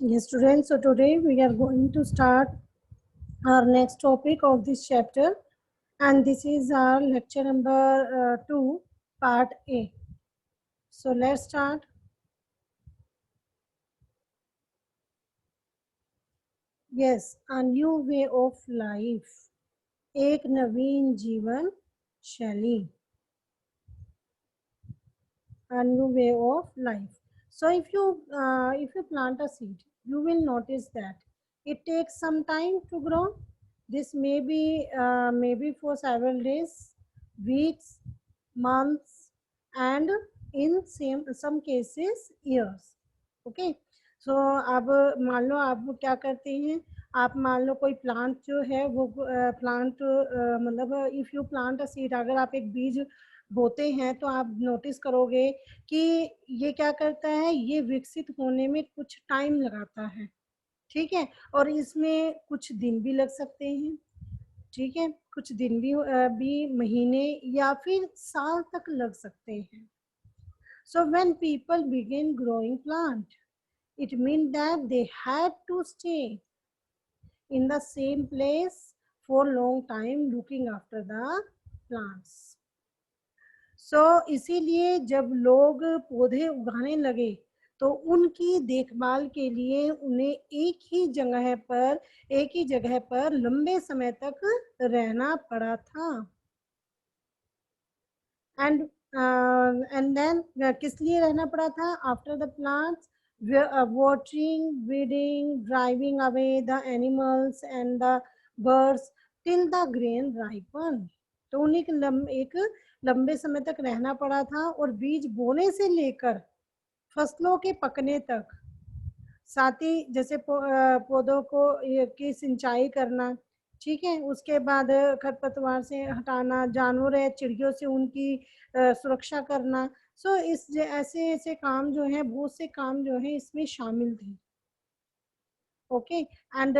Yes, students, so today we are going to start our next topic of this chapter, and this is our lecture number 2, part A. So let's start. Yes, a new way of life, एक नवीन जीवन शैली, a new way of life. So if you plant a seed, you will notice that it takes some time to grow. This may be maybe for several days, weeks, months, and in some cases years. Okay. So अब मान लो आप क्या करते हैं, आप मान लो कोई plant जो है वो प्लांट मतलब if you plant a seed, अगर आप एक बीज बोते हैं तो आप नोटिस करोगे कि ये क्या करता है, ये विकसित होने में कुछ टाइम लगाता है, ठीक है, और इसमें कुछ दिन भी लग सकते हैं, ठीक है, कुछ दिन भी महीने या फिर साल तक लग सकते हैं. So when people begin growing plant, it means that they had to stay in the same place for long time looking after the plants. So इसीलिए जब लोग पौधे उगाने लगे तो उनकी देखभाल के लिए उन्हें एक ही जगह पर लंबे समय तक रहना पड़ा था. एंड देन किस लिए रहना पड़ा था? After the plants, watering, weeding, driving away the animals and the birds till the grain ripened. तो उन्हें एक लंबे समय तक रहना पड़ा था, और बीज बोने से लेकर फसलों के पकने तक, साथ ही जैसे पौधों को की सिंचाई करना, ठीक है, उसके बाद खरपतवार से हटाना, जानवर या चिड़ियों से उनकी सुरक्षा करना. सो इस ऐसे ऐसे काम जो है, बहुत से काम जो है इसमें शामिल थे. Okay. And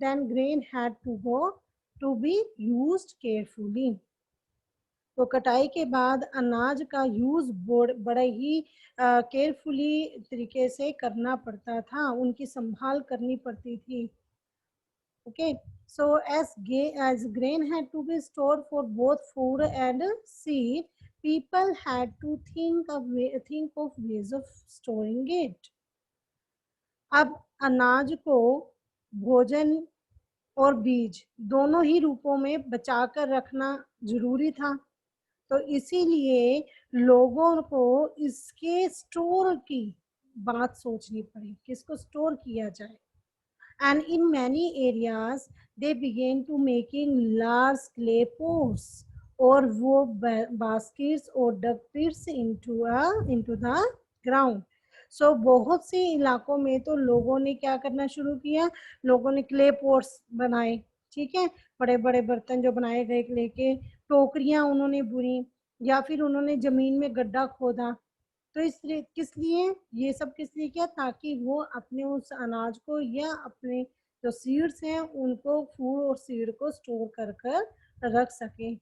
then grain had to go to be used carefully. तो कटाई के बाद अनाज का यूज बड़े ही केयरफुली तरीके से करना पड़ता था, उनकी संभाल करनी पड़ती थी. Okay, so as grain had to be stored for both food and seed, people had to think of ways of storing it. अब अनाज को भोजन और बीज दोनों ही रूपों में बचा कर रखना जरूरी था, तो इसीलिए लोगों को इसके स्टोर की बात सोचनी पड़ी, किसको स्टोर किया जाए. And in many areas they began to making large clay pots or wove baskets or dug pits into the ground. So बहुत से इलाकों में तो लोगों ने क्या करना शुरू किया, लोगों ने क्ले पोट्स बनाए, ठीक है, बड़े बड़े बर्तन जो बनाए गए क्ले के, टोकरियां उन्होंने बुनी, या फिर उन्होंने जमीन में गड्ढा खोदा. तो इसलिए किस लिए ये सब किस लिए किया, ताकि वो अपने उस अनाज को या अपने जो सीड्स हैं उनको, फूड और सीड को स्टोर कर कर रख सके.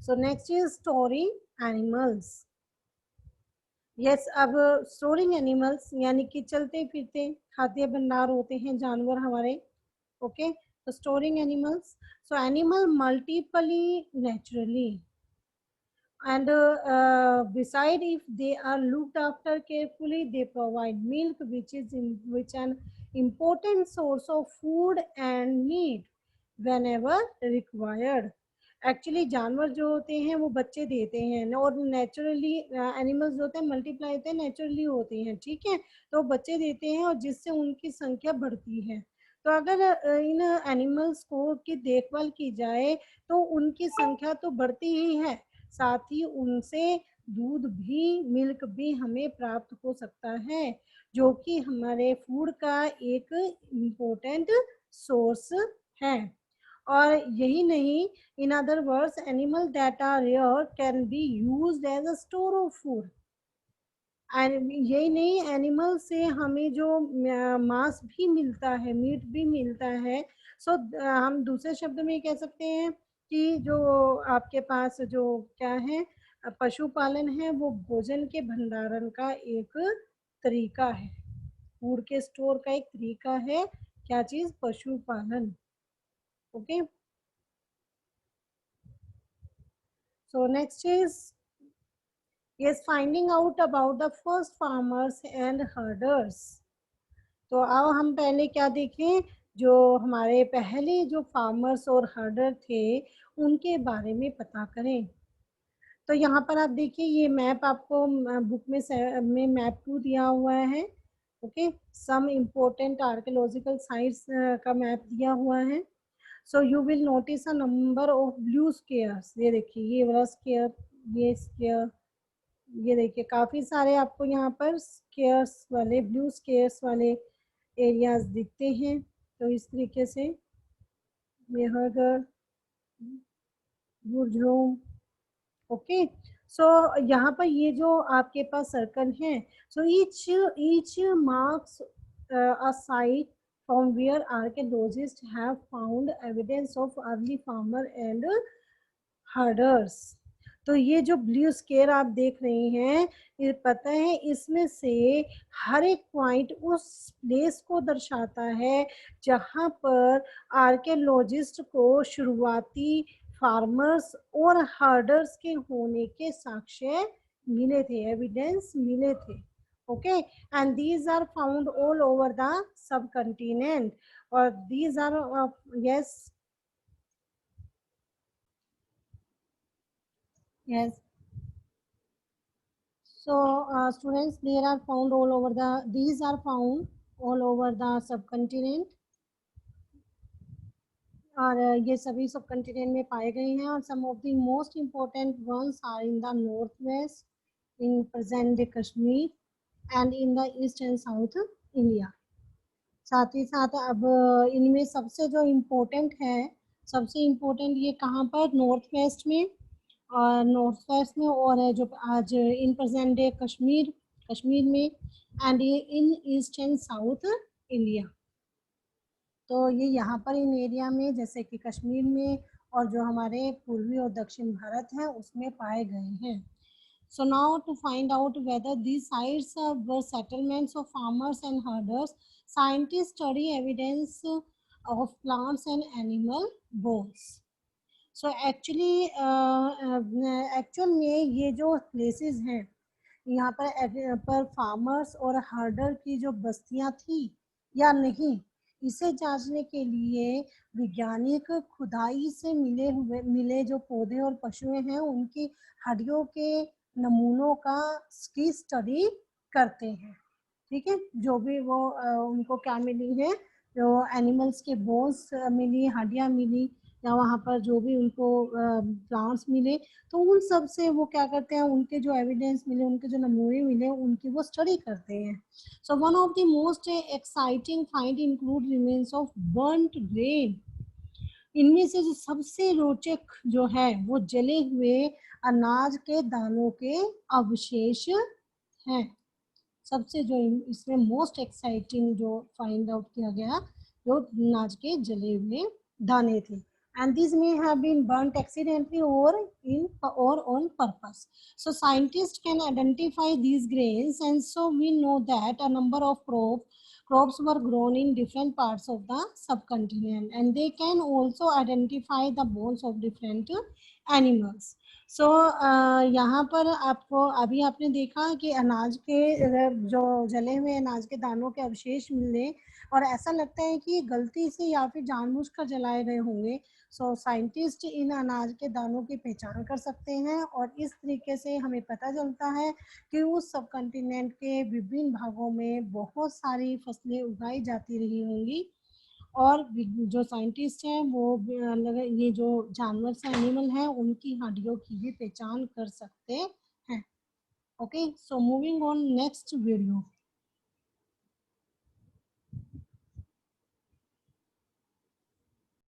So next is storing animals. Yes, अब स्टोरिंग एनिमल्स यानी कि चलते फिरते खाद्य भंडार होते हैं जानवर हमारे. ओके, तो storing animals, so animal multiply naturally, and beside, if they are looked after carefully, they provide milk, which an important source of food and meat whenever required. Actually जानवर जो होते हैं वो बच्चे देते हैं, और नेचुरली एनिमल्स जो होते हैं मल्टीप्लाई होते हैं, नेचुरली होते हैं, ठीक है, तो बच्चे देते हैं और जिससे उनकी संख्या बढ़ती है. तो अगर इन एनिमल्स को की देखभाल की जाए तो उनकी संख्या तो बढ़ती ही है, साथ ही उनसे दूध भी, मिल्क भी हमें प्राप्त हो सकता है, जो कि हमारे फूड का एक इम्पोर्टेंट सोर्स है. और यही नहीं, in other words, animal that are rare can be used as a store of food. यही नहीं, एनिमल से हमें जो मांस भी मिलता है, मीट भी मिलता है. सो हम दूसरे शब्द में कह सकते हैं कि जो आपके पास जो क्या है, पशुपालन है वो भोजन के भंडारण का एक तरीका है, फूड के स्टोर का एक तरीका है। क्या चीज? पशुपालन। Okay, so next is yes finding out about the first farmers and herders। तो आओ हम पहले क्या देखें, जो हमारे पहले जो फार्मर्स और हर्डर थे उनके बारे में पता करें। तो यहाँ पर आप देखिए, ये मैप आपको बुक में मैप 2 दिया हुआ है। Okay, some important archaeological sites का मैप दिया हुआ है। So you will notice a number of blue squares. ये देखिए, ये वाला स्क्वायर, ये स्क्वायर, ये देखिए काफी सारे आपको यहाँ पर स्क्वायर्स वाले, ब्लू स्क्वायर्स वाले एरियाज दिखते हैं। तो इस तरीके से मेहरगढ़, बुरझूम। ओके, सो यहाँ पर ये जो आपके पास सर्कल है, so each marks a site from where archaeologists have found evidence of early farmer and herders। तो ये जो ब्लू स्केयर आप देख रहे हैं, ये पता है इसमें से हर एक पॉइंट उस प्लेस को दर्शाता है जहां पर आर्कियोलॉजिस्ट को शुरुआती फार्मर्स और हर्डर्स के होने के साक्ष्य मिले थे, एविडेंस मिले थे। Okay, and these are found all over the subcontinent. और these are yes yes So, students, there are found all over the. These are found all over the subcontinent, और ये सभी सब कंटिनेंट में पाए गए हैं। और some of the most important ones are in the north west, in present day Kashmir and in the east and south India. साथ ही साथ अब इनमें सबसे जो इम्पोर्टेंट है, सबसे इम्पोर्टेंट ये कहाँ पर? नॉर्थ वेस्ट में, और नॉर्थ वेस्ट में, और है जो आज इन प्रेजेंट डे कश्मीर, कश्मीर में, एंड ये इन ईस्ट एंड साउथ इंडिया। तो ये यहाँ पर इन एरिया में, जैसे कि कश्मीर में और जो हमारे पूर्वी और दक्षिण भारत है उसमें पाए गए हैं। So now to find out whether these sites were settlements of farmers and herders, scientists study evidence of plants and animal bones. So actually actual में ये जो प्लेसेस हैं यहाँ पर फार्मर्स और हर्डर की जो बस्तियाँ थी या नहीं, इसे जांचने के लिए वैज्ञानिक खुदाई से मिले जो पौधे और पशुएं हैं उनकी हड्डियों के नमूनों का की स्टडी करते हैं। ठीक है, जो भी वो उनको क्या मिली है, जो एनिमल्स के बोन्स मिली, हड्डियाँ मिली, या वहाँ पर जो भी उनको प्लांट्स मिले, तो उन सब से वो क्या करते हैं, उनके जो एविडेंस मिले, उनके जो नमूने मिले, उनकी वो स्टडी करते हैं। So one of the most exciting find include remains of burnt grain. इनमें से जो सबसे रोचक जो है वो जले हुए अनाज के दानों के अवशेष हैं। सबसे जो इसमें मोस्ट एक्साइटिंग जो फाइंड आउट किया गया, जो अनाज के जले हुए दाने थे, and these may have been burnt accidentally or on purpose. So scientists can identify these grains, and so we know that a number of crops were grown in different parts of the subcontinent, and they can also identify the bones of different animals. सो यहाँ पर आपको अभी आपने देखा कि अनाज के जो जले हुए अनाज के दानों के अवशेष मिले, और ऐसा लगता है कि गलती से या फिर जानबूझकर जलाए गए होंगे। सो साइंटिस्ट इन अनाज के दानों की पहचान कर सकते हैं, और इस तरीके से हमें पता चलता है कि उस सब कंटिनेंट के विभिन्न भागों में बहुत सारी फसलें उगाई जाती रही होंगी, और जो साइंटिस्ट हैं वो ये जो जानवर से एनिमल हैं उनकी हड्डियों की भी पहचान कर सकते हैं। Okay, so moving on next video.